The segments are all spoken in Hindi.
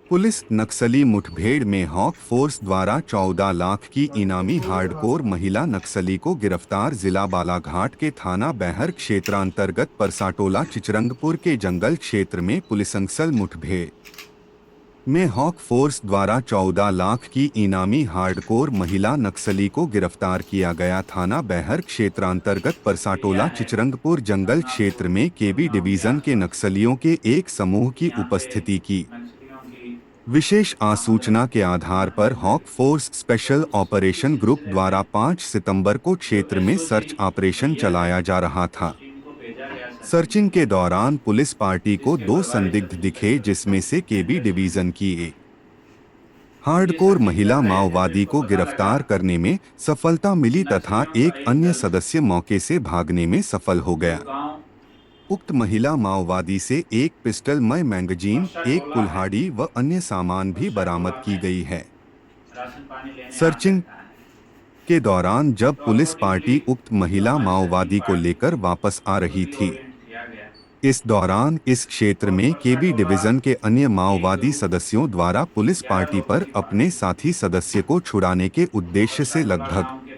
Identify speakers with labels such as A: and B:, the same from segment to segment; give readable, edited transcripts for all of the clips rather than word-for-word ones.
A: पुलिस नक्सली मुठभेड़ में हॉक फोर्स द्वारा 14 लाख की इनामी हार्डकोर महिला नक्सली को गिरफ्तार। जिला बालाघाट के थाना बैहर क्षेत्रांतर्गत परसाटोला चिचरंगपुर के जंगल क्षेत्र में पुलिस नक्सल मुठभेड़ में हॉक फोर्स द्वारा 14 लाख की इनामी हार्डकोर महिला नक्सली को गिरफ्तार किया गया। थाना बैहर क्षेत्रांतर्गत परसाटोला चिचरंगपुर जंगल क्षेत्र में केबी डिवीजन के नक्सलियों के एक समूह की
B: यहाँ पे
A: उपस्थिति की
B: नक्सलियों की
A: विशेष
B: आमद
A: आसूचना के आधार पर हॉक फोर्स स्पेशल ऑपरेशन
B: इसी
A: ग्रुप
B: से
A: द्वारा
B: रिलेटेड
A: 5 सितंबर को
B: जो
A: क्षेत्र में
B: एसओजी
A: सर्च ऑपरेशन
B: बैरियर है
A: चलाया जा रहा था।
B: उस टीम को भेजा गया सर्चिंग
A: सर्चिंग
B: के
A: के
B: लिए,
A: दौरान पुलिस पार्टी को
B: जिसके
A: 2
B: प्रभारी सब
A: संदिग्ध दिखे,
B: इंस्पेक्टर
A: जिसमें से केबी
B: एंड एसओजी
A: डिवीजन की एक
B: ये
A: हार्डकोर
B: सर्चिंग कर
A: महिला
B: रहे थे तो
A: माओवादी
B: इनको
A: को
B: पता लगा
A: गिरफ्तार करने में सफलता
B: कि
A: मिली तथा
B: नक्सलियों का
A: एक
B: एक
A: अन्य
B: दल
A: सदस्य मौके से भागने में सफल हो
B: जो
A: गया।
B: गांव
A: उक्त महिला माओवादी से एक पिस्टल मय मैगजीन,
B: परसा
A: एक
B: टोला है,
A: कुल्हाड़ी व अन्य सामान भी
B: परसा
A: बरामद
B: टोला
A: की
B: में
A: गई है।
B: राशन पानी लेने आ
A: सर्चिंग
B: सकता है।
A: के दौरान जब
B: तो
A: पुलिस
B: अकॉर्डिंगली
A: पार्टी उक्त
B: जो
A: महिला
B: हमारी सर्चिंग
A: माओवादी को
B: पार्टी
A: लेकर वापस आ
B: उसको
A: रही थी,
B: रीओरिएंट किया गया
A: इस दौरान इस क्षेत्र
B: और
A: में
B: परसा
A: केबी
B: टोला
A: डिवीजन के अन्य
B: एक
A: माओवादी
B: ग्रुप
A: सदस्यों द्वारा पुलिस
B: 11
A: पार्टी
B: लोगों
A: पर
B: की
A: अपने
B: पार्टी
A: साथी सदस्य को छुड़ाने के उद्देश्य
B: परसा
A: से
B: टोला
A: लगभग
B: गांव के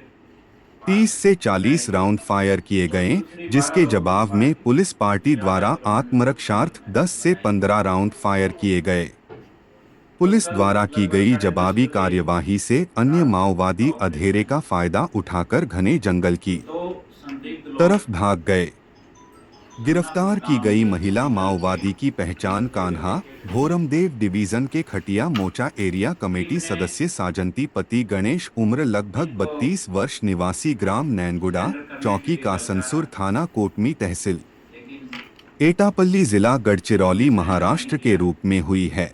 A: 30
B: पास
A: से 40
B: जाएगी
A: राउंड फायर किए
B: और
A: गए,
B: दूसरी 12
A: जिसके
B: लोगों की
A: जवाब में
B: पार्टी
A: पुलिस पार्टी द्वारा
B: 11 किलोमीटर
A: आत्मरक्षार्थ 10 से
B: बनाएगी।
A: 15 राउंड फायर किए गए।
B: तो
A: पुलिस
B: कल
A: द्वारा की
B: लगभग
A: गई
B: 10:30
A: जवाबी
B: बजे
A: कार्यवाही से अन्य
B: रात
A: माओवादी
B: का
A: अंधेरे
B: ऑपरेशन
A: का फायदा उठाकर घने जंगल की
B: दो संदिग्ध लोग
A: तरफ भाग गए।
B: अन्नापुर
A: गिरफ्तार की
B: गांव
A: गई
B: के
A: महिला
B: जंगल से
A: माओवादी की पहचान
B: को
A: कान्हा
B: रिलेटेड थे।
A: भोरमदेव डिवीजन के खटिया मोचा एरिया
B: टीम
A: कमेटी
B: ने
A: सदस्य साजंती पति गणेश, उम्र लगभग
B: इनको
A: 32 वर्ष, निवासी ग्राम नैनगुड़ा,
B: सरेंडर करने के
A: चौकी
B: लिए ललकारा,
A: कासनसुर, थाना कोटमी, तहसील
B: लेकिन
A: एटापल्ली, जिला गढ़चिरौली,
B: सरेंडर नहीं
A: महाराष्ट्र के
B: किया।
A: रूप में हुई है।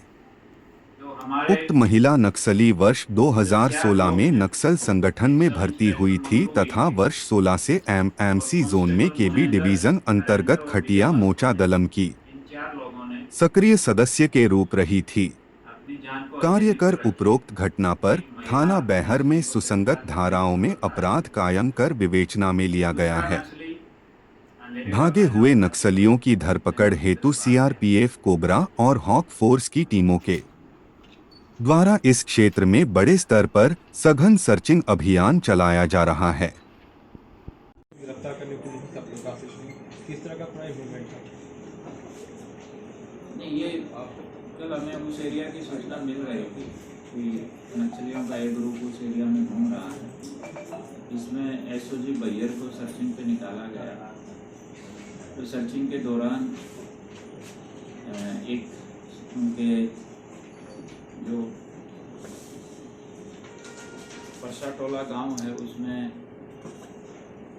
B: जो हमारे
A: उक्त महिला नक्सली वर्ष
B: जो 4
A: 2016
B: लोग
A: में
B: हैं
A: नक्सल संगठन में
B: सब
A: भर्ती हुई
B: इंस्पेक्टर
A: थी
B: मंगलू
A: तथा
B: गिरी
A: वर्ष 16 से
B: और
A: एमएमसी जोन में
B: कांस्टेबल
A: केबी
B: गुनेंदर
A: डिवीजन अंतर्गत
B: राजेंद्र उर्फ
A: खटिया
B: यादव,
A: मोचा दलम की
B: इन 4 लोगों ने
A: सक्रिय सदस्य के रूप रही थी।
B: अपनी जान को
A: कार्य
B: हथेली
A: कर
B: पर रख के
A: उपरोक्त घटना पर
B: एक महिला
A: थाना बैहर में
B: नक्सली को
A: सुसंगत
B: गिरफ्तार करने
A: धाराओं
B: में
A: में
B: सफलता है।
A: अपराध कायम कर विवेचना में लिया गया
B: दूसरा
A: है।
B: नक्सली अंधेरे का
A: भागे
B: फायदा
A: हुए
B: उठाते हुए
A: नक्सलियों की धरपकड़
B: जंगल की
A: हेतु
B: तरफ भाग गया।
A: सीआरपीएफ, कोबरा और हॉक फोर्स की टीमों के द्वारा इस क्षेत्र में बड़े स्तर पर सघन सर्चिंग अभियान चलाया जा रहा है।
C: गिरफ्तार करने की कोशिश में किस तरह का पूरा मूवमेंट था?
B: नहीं, ये कल हमें उस एरिया की सूचना मिल रही थी कि नक्सलियों का एक ग्रुप उस एरिया में घूम रहा है। इसमें एसओजी बैरियर को सर्चिंग पे निकाला गया। तो सर्चिंग के दौरान एक उनके जो परसाटोला गांव है उसमें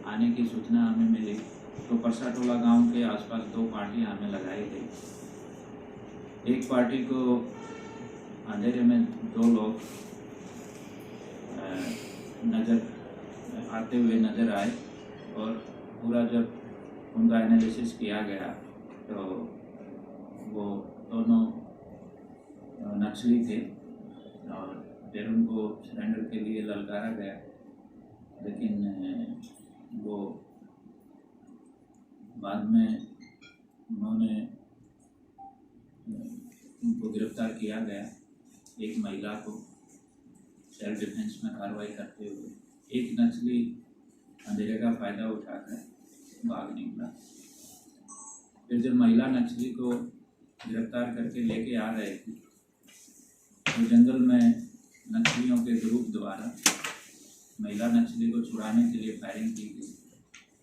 B: आने की सूचना हमें मिली। तो परसाटोला गांव के आसपास 2 पार्टियां हमें लगाई गई। एक पार्टी को अंधेरे में 2 लोग नज़र आते हुए नज़र आए और पूरा जब उनका एनालिसिस किया गया तो वो दोनों नक्सली थे और फिर उनको सरेंडर के लिए ललकारा गया, लेकिन वो बाद में उन्होंने उनको गिरफ्तार किया गया। एक महिला को सेल्फ डिफेंस में कार्रवाई करते हुए एक नक्सली अंधेरे का फायदा उठाकर भाग निकला। फिर जब महिला नक्सली को गिरफ्तार करके लेके आ रहे थे तो जंगल में नक्सलियों के ग्रुप द्वारा महिला नक्सली को छुड़ाने के लिए फायरिंग की गई।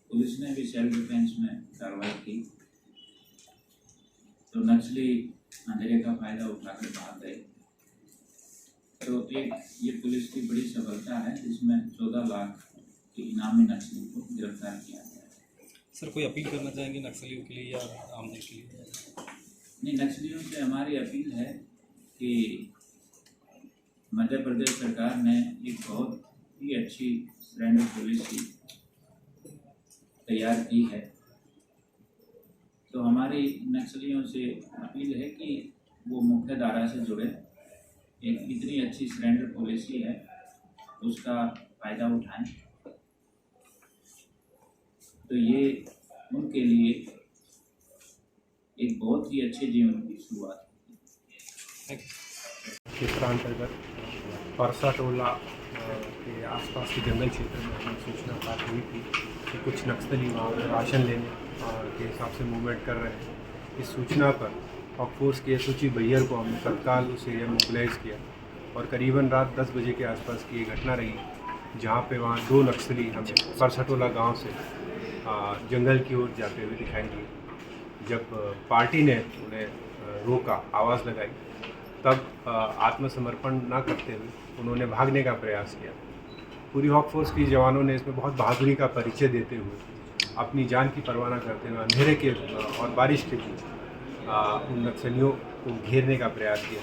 B: पुलिस ने भी सेल्फ डिफेंस में कार्रवाई की तो नक्सली अंधेरे का फायदा उठाकर भाग गए। तो एक ये पुलिस की बड़ी सफलता है जिसमें 14 लाख के इनामी नक्सली को गिरफ्तार किया गया है।
C: सर, कोई अपील करना चाहेंगे नक्सलियों के लिए या आम लोग के लिए?
B: नहीं, नक्सलियों से हमारी अपील है कि मध्य प्रदेश सरकार ने एक बहुत ही अच्छी सरेंडर पॉलिसी तैयार की है। तो हमारी नक्सलियों से अपील है कि वो मुख्य धारा से जुड़े। एक इतनी अच्छी सरेंडर पॉलिसी है उसका फ़ायदा उठाएं। तो ये उनके लिए एक बहुत ही अच्छे जीवन की शुरुआत है।
C: Thank you. अंतर्गत परसा टोला के आसपास के जंगल क्षेत्र में हमें सूचना प्राप्त हुई थी कि कुछ नक्सली वहाँ पर राशन लेने के हिसाब से मूवमेंट कर रहे हैं। इस सूचना पर हॉक फोर्स के एसओजी बैयर को हमने तत्काल उस एरिया में मोबिलाइज़ किया और करीबन रात 10 बजे के आसपास की ये घटना रही, जहाँ पे वहाँ 2 नक्सली हमें परसा टोला गाँव से जंगल की ओर जाते हुए दिखाई दिए। जब पार्टी ने उन्हें रोका, आवाज़ लगाई, तब आत्मसमर्पण ना करते हुए उन्होंने भागने का प्रयास किया। पूरी हॉक फोर्स की जवानों ने इसमें बहुत बहादुरी का परिचय देते हुए अपनी जान की परवाह न करते हुए अंधेरे के और बारिश के बीच उन नक्सलियों को घेरने का प्रयास किया,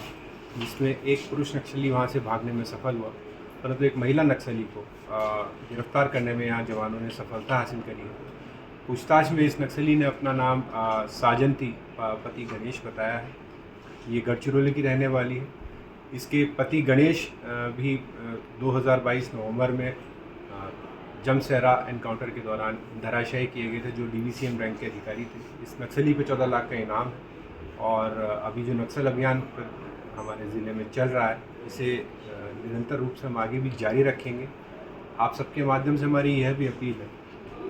C: जिसमें एक पुरुष नक्सली वहाँ से भागने में सफल हुआ, परंतु एक महिला नक्सली को गिरफ्तार करने में यहाँ जवानों ने सफलता हासिल करी है। पूछताछ में इस नक्सली ने अपना नाम साजंती पति गणेश बताया है। ये गढ़चिरौली की रहने वाली है। इसके पति गणेश भी 2022 नवंबर में जमसहरा एनकाउंटर के दौरान धराशायी किए गए थे, जो DVCM रैंक के अधिकारी थे। इस नक्सली पे 14 लाख का इनाम है और अभी जो नक्सल अभियान हमारे ज़िले में चल रहा है, इसे निरंतर रूप से हम आगे भी जारी रखेंगे। आप सबके माध्यम से हमारी यह भी अपील है,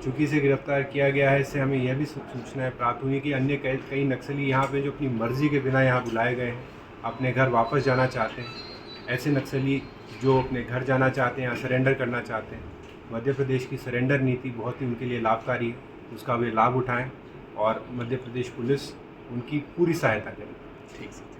C: चूँकि इसे गिरफ्तार किया गया है, इससे हमें यह भी सूचनाएं प्राप्त हुई कि अन्य कई नक्सली यहाँ पे जो अपनी मर्ज़ी के बिना यहाँ बुलाए गए हैं, अपने घर वापस जाना चाहते हैं। ऐसे नक्सली जो अपने घर जाना चाहते हैं या सरेंडर करना चाहते हैं, मध्य प्रदेश की सरेंडर नीति बहुत ही उनके लिए लाभकारी है, उसका वे लाभ उठाएं और मध्य प्रदेश पुलिस उनकी पूरी सहायता करें।
D: ठीक है।